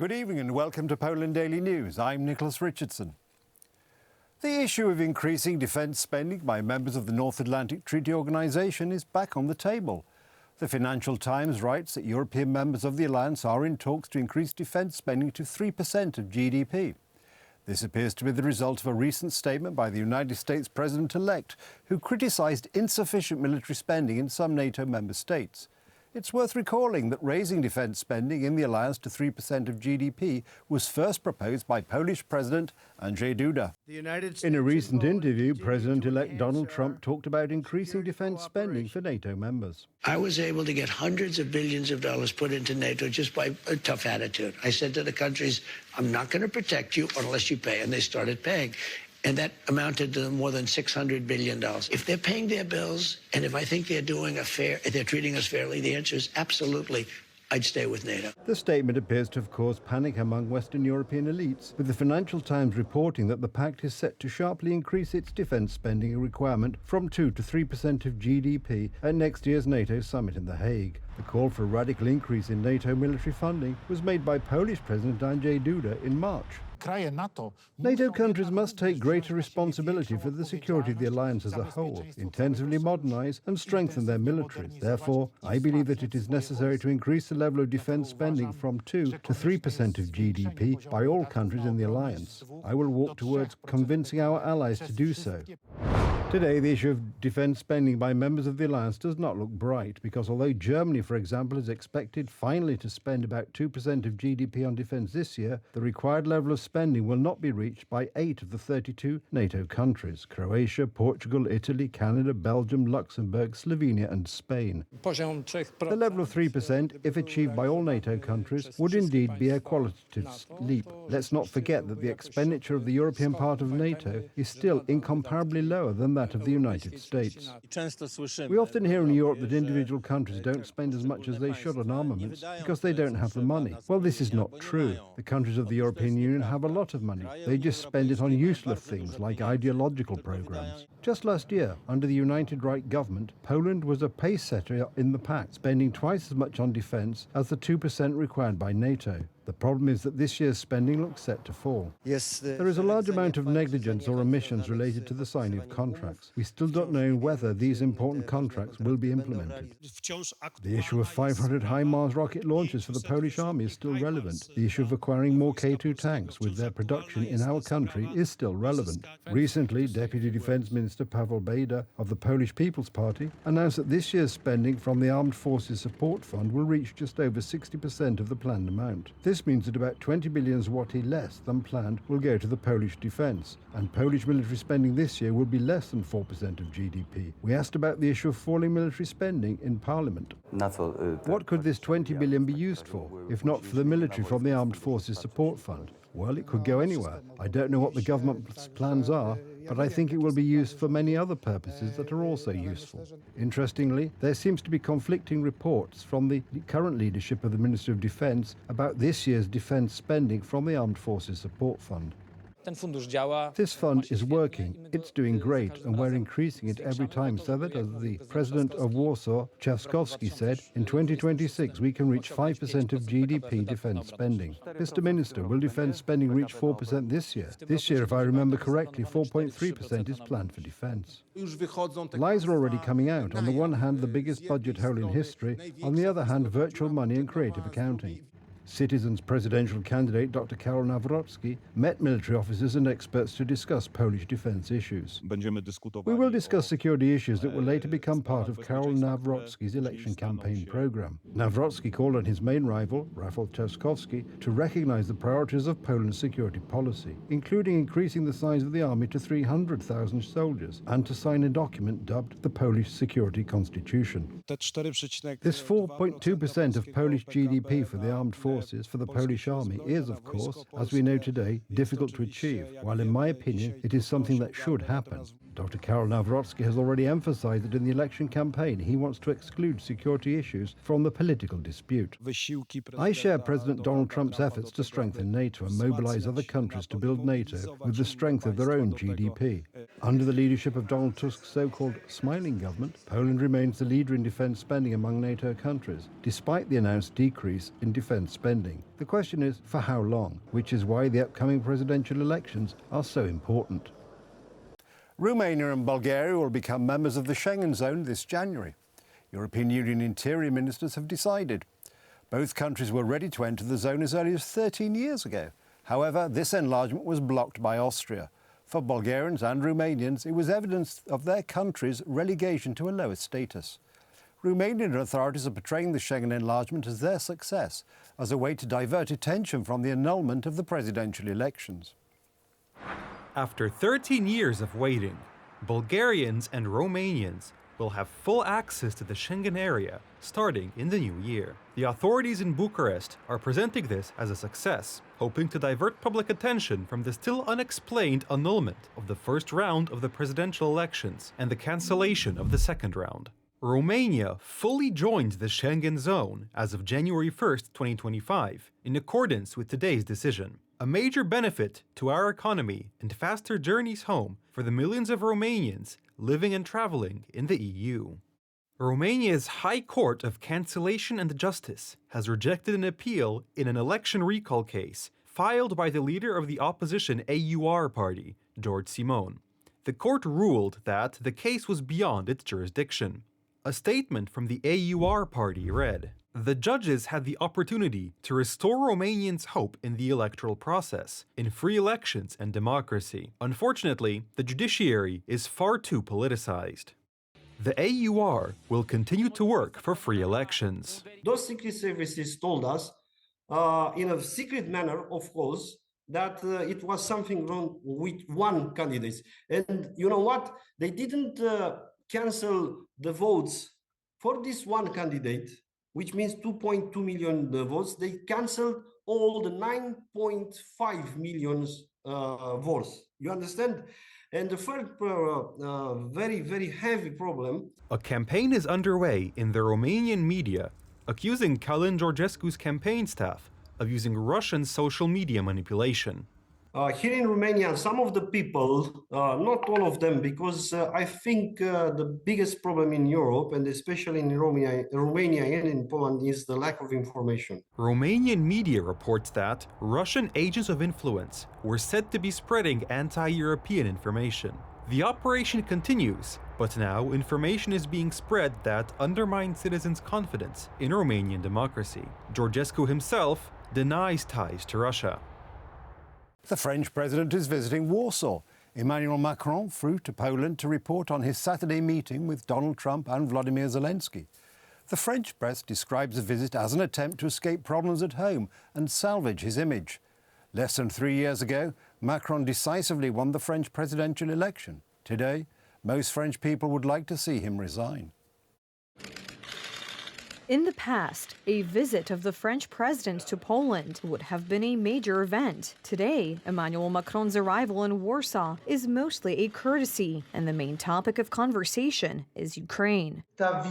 Good evening and welcome to Poland Daily News. I'm Nicholas Richardson. The issue of increasing defence spending by members of the North Atlantic Treaty Organisation is back on the table. The Financial Times writes that European members of the alliance are in talks to increase defence spending to 3% of GDP. This appears to be the result of a recent statement by the United States President-elect, who criticised insufficient military spending in some NATO member states. It's worth recalling that raising defence spending in the alliance to 3% of GDP was first proposed by Polish President Andrzej Duda. In a recent interview, President-elect Donald Trump talked about increasing defence spending for NATO members. I was able to get hundreds of billions of dollars put into NATO just by a tough attitude. I said to the countries, I'm not going to protect you unless you pay, and they started paying. And that amounted to more than $600 billion. If they're paying their bills, and if I think they're treating us fairly, the answer is absolutely, I'd stay with NATO. The statement appears to have caused panic among Western European elites, with the Financial Times reporting that the pact is set to sharply increase its defence spending requirement from 2 to 3% of GDP at next year's NATO summit in The Hague. The call for a radical increase in NATO military funding was made by Polish President Andrzej Duda in March. NATO countries must take greater responsibility for the security of the alliance as a whole, intensively modernise and strengthen their militaries. Therefore, I believe that it is necessary to increase the level of defence spending from 2 to 3% of GDP by all countries in the alliance. I will walk towards convincing our allies to do so. Today, the issue of defence spending by members of the alliance does not look bright, because although Germany, for example, is expected finally to spend about 2% of GDP on defence this year, the required level of spending will not be reached by 8 of the 32 NATO countries: Croatia, Portugal, Italy, Canada, Belgium, Luxembourg, Slovenia and Spain. The level of 3%, if achieved by all NATO countries, would indeed be a qualitative leap. Let's not forget that the expenditure of the European part of NATO is still incomparably lower than that of the United States. We often hear in Europe that individual countries don't spend as much as they should on armaments because they don't have the money. Well, this is not true. The countries of the European Union have a lot of money. They just spend it on useless things like ideological programs. Just last year, under the United Right government, Poland was a pace-setter in the pact, spending twice as much on defence as the 2% required by NATO. The problem is that this year's spending looks set to fall. There is a large amount of negligence or omissions related to the signing of contracts. We still don't know whether these important contracts will be implemented. The issue of 500 HIMARS rocket launchers for the Polish army is still relevant. The issue of acquiring more K2 tanks with their production in our country is still relevant. Recently, Deputy Defence Minister Paweł Bejda of the Polish People's Party announced that this year's spending from the Armed Forces Support Fund will reach just over 60% of the planned amount. This means that about 20 billion zloty less than planned will go to the Polish defence, and Polish military spending this year will be less than 4% of GDP. We asked about the issue of falling military spending in Parliament. What could this 20 billion be used for, if not for the military from the Armed Forces Support Fund? Well, it could go anywhere. I don't know what the government's plans are, but I think it will be used for many other purposes that are also useful. Interestingly, there seems to be conflicting reports from the current leadership of the Ministry of Defence about this year's defence spending from the Armed Forces Support Fund. This fund is working, it's doing great, and we're increasing it every time so that, as the President of Warsaw, Trzaskowski, said, in 2026 we can reach 5% of GDP defence spending. Mr. Minister, will defence spending reach 4% this year? This year, if I remember correctly, 4.3% is planned for defence. Lies are already coming out. On the one hand, the biggest budget hole in history, on the other hand, virtual money and creative accounting. Citizens' presidential candidate Dr. Karol Nawrocki met military officers and experts to discuss Polish defence issues. We will discuss security issues that will later become part of Karol Nawrocki's election campaign programme. Nawrocki called on his main rival, Rafał Trzaskowski, to recognise the priorities of Poland's security policy, including increasing the size of the army to 300,000 soldiers and to sign a document dubbed the Polish Security Constitution. This 4.2% of Polish GDP for the armed forces for the Polish army is, of course, as we know today, difficult to achieve, while in my opinion it is something that should happen. Dr. Karol Nawrocki has already emphasized that in the election campaign he wants to exclude security issues from the political dispute. I share President Donald Trump's efforts to strengthen NATO and mobilize other countries to build NATO with the strength of their own GDP. Under the leadership of Donald Tusk's so-called smiling government, Poland remains the leader in defense spending among NATO countries, despite the announced decrease in defense spending. The question is, for how long? Which is why the upcoming presidential elections are so important. Romania and Bulgaria will become members of the Schengen zone this January. European Union interior ministers have decided. Both countries were ready to enter the zone as early as 13 years ago. However, this enlargement was blocked by Austria. For Bulgarians and Romanians, it was evidence of their country's relegation to a lower status. Romanian authorities are portraying the Schengen enlargement as their success, as a way to divert attention from the annulment of the presidential elections. After 13 years of waiting, Bulgarians and Romanians will have full access to the Schengen area starting in the new year. The authorities in Bucharest are presenting this as a success, hoping to divert public attention from the still unexplained annulment of the first round of the presidential elections and the cancellation of the second round. Romania fully joined the Schengen zone as of January 1st, 2025, in accordance with today's decision. A major benefit to our economy and faster journeys home for the millions of Romanians living and traveling in the EU. Romania's High Court of Cancellation and Justice has rejected an appeal in an election recall case filed by the leader of the opposition AUR party, George Simon. The court ruled that the case was beyond its jurisdiction. A statement from the AUR party read, "The judges had the opportunity to restore Romanians' hope in the electoral process, in free elections and democracy. Unfortunately, the judiciary is far too politicized." The AUR will continue to work for free elections. Those secret services told us, in a secret manner, of course, that it was something wrong with one candidate. And you know what? They didn't cancel the votes for this one candidate, which means 2.2 million votes. They canceled all the 9.5 million votes. You understand? And the third very, very heavy problem. A campaign is underway in the Romanian media accusing Călin Georgescu's campaign staff of using Russian social media manipulation. Here in Romania, some of the people, not all of them, because I think the biggest problem in Europe, and especially in Romania and in Poland, is the lack of information. Romanian media reports that Russian agents of influence were said to be spreading anti-European information. The operation continues, but now information is being spread that undermines citizens' confidence in Romanian democracy. Georgescu himself denies ties to Russia. The French president is visiting Warsaw. Emmanuel Macron flew to Poland to report on his Saturday meeting with Donald Trump and Volodymyr Zelensky. The French press describes the visit as an attempt to escape problems at home and salvage his image. Less than 3 years ago, Macron decisively won the French presidential election. Today, most French people would like to see him resign. In the past, a visit of the French president to Poland would have been a major event. Today, Emmanuel Macron's arrival in Warsaw is mostly a courtesy, and the main topic of conversation is Ukraine.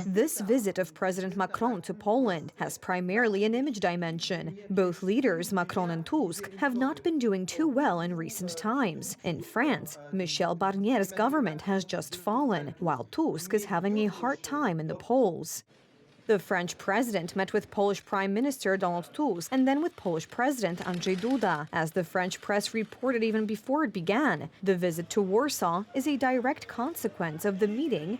This visit of President Macron to Poland has primarily an image dimension. Both leaders, Macron and Tusk, have not been doing too well in recent times. In France, Michel Barnier's government has just fallen, while Tusk is having a hard time in the polls. The French president met with Polish Prime Minister Donald Tusk and then with Polish President Andrzej Duda. As the French press reported even before it began, the visit to Warsaw is a direct consequence of the meeting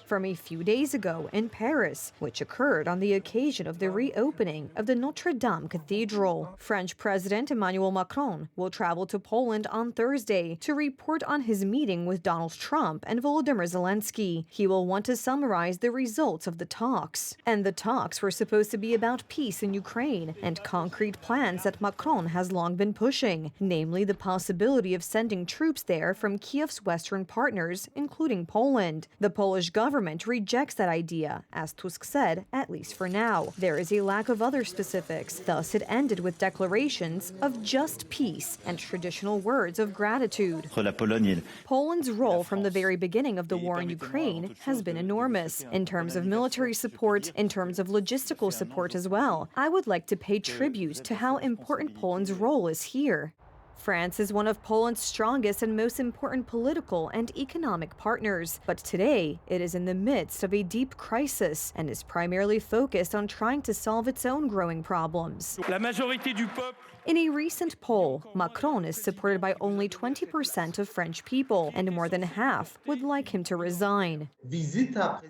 from a few days ago in Paris, which occurred on the occasion of the reopening of the Notre Dame Cathedral. French President Emmanuel Macron will travel to Poland on Thursday to report on his meeting with Donald Trump and Volodymyr Zelensky. He will want to summarize the results of the talks. And the talks were supposed to be about peace in Ukraine and concrete plans that Macron has long been pushing, namely the possibility of sending troops there from Kiev's Western partners, including Poland. The Polish government government rejects that idea, as Tusk said, at least for now. There is a lack of other specifics, thus it ended with declarations of just peace and traditional words of gratitude. Poland's role from the very beginning of the war in Ukraine has been enormous, in terms of military support, in terms of logistical support as well. I would like to pay tribute to how important Poland's role is here. France is one of Poland's strongest and most important political and economic partners. But today, it is in the midst of a deep crisis and is primarily focused on trying to solve its own growing problems. In a recent poll, Macron is supported by only 20% of French people, and more than half would like him to resign.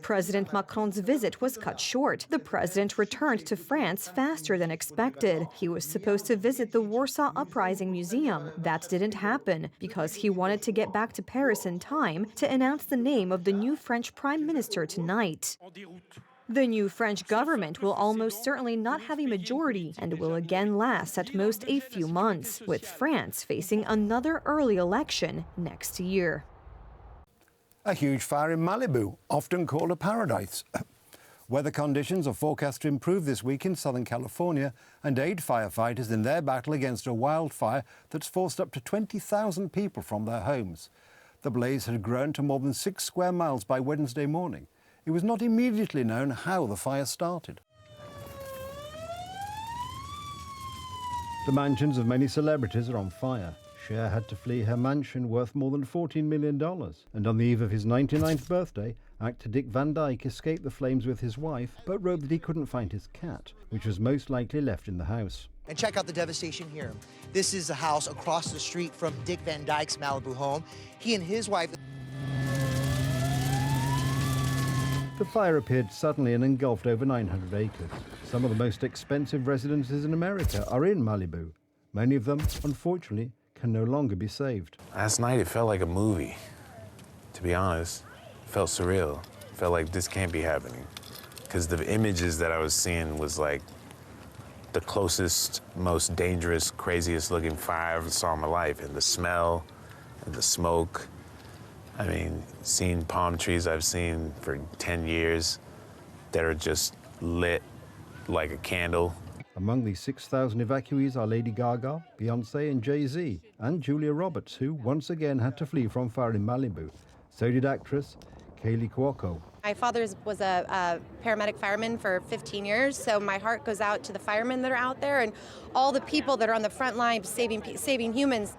President Macron's visit was cut short. The president returned to France faster than expected. He was supposed to visit the Warsaw Uprising Museum. That didn't happen because he wanted to get back to Paris in time to announce the name of the new French prime minister tonight. The new French government will almost certainly not have a majority and will again last at most a few months, with France facing another early election next year. A huge fire in Malibu, often called a paradise. Weather conditions are forecast to improve this week in Southern California and aid firefighters in their battle against a wildfire that's forced up to 20,000 people from their homes. The blaze had grown to more than 6 square miles by Wednesday morning. It was not immediately known how the fire started. The mansions of many celebrities are on fire. Cher had to flee her mansion worth more than $14 million. And on the eve of his 99th birthday, actor Dick Van Dyke escaped the flames with his wife, but wrote that he couldn't find his cat, which was most likely left in the house. And check out the devastation here. This is a house across the street from Dick Van Dyke's Malibu home. He and his wife... The fire appeared suddenly and engulfed over 900 acres. Some of the most expensive residences in America are in Malibu. Many of them, unfortunately, can no longer be saved. Last night it felt like a movie, to be honest. It felt surreal. It felt like this can't be happening. Because the images that I was seeing was like the closest, most dangerous, craziest looking fire I ever saw in my life. And the smell and the smoke. I mean, seeing palm trees I've seen for 10 years that are just lit like a candle. Among these 6,000 evacuees are Lady Gaga, Beyoncé and Jay-Z, and Julia Roberts, who once again had to flee from fire in Malibu. So did actress Kaylee Cuoco. My father was a paramedic fireman for 15 years, so my heart goes out to the firemen that are out there and all the people that are on the front line saving humans.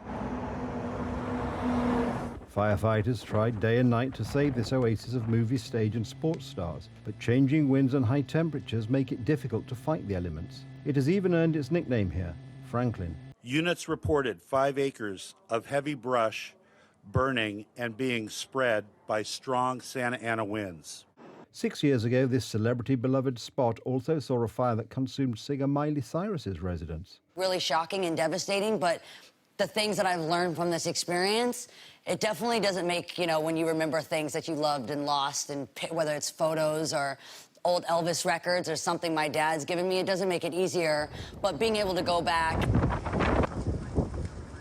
Firefighters tried day and night to save this oasis of movie, stage and sports stars, but changing winds and high temperatures make it difficult to fight the elements. It has even earned its nickname here, Franklin. Units reported 5 acres of heavy brush burning and being spread by strong Santa Ana winds. 6 years ago, this celebrity-beloved spot also saw a fire that consumed singer Miley Cyrus's residence. Really shocking and devastating, but the things that I've learned from this experience, it definitely doesn't make, when you remember things that you loved and lost, and whether it's photos or old Elvis records or something my dad's given me, it doesn't make it easier, but being able to go back.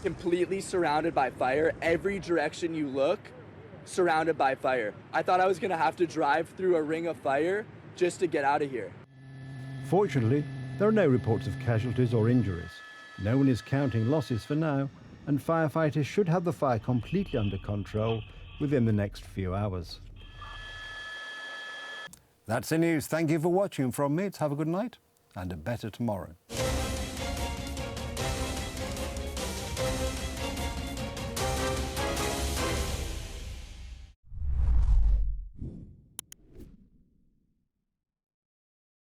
Completely surrounded by fire, every direction you look, surrounded by fire. I thought I was gonna have to drive through a ring of fire just to get out of here. Fortunately, there are no reports of casualties or injuries. No one is counting losses for now, and firefighters should have the fire completely under control within the next few hours. That's the news. Thank you for watching. From me, it's have a good night and a better tomorrow.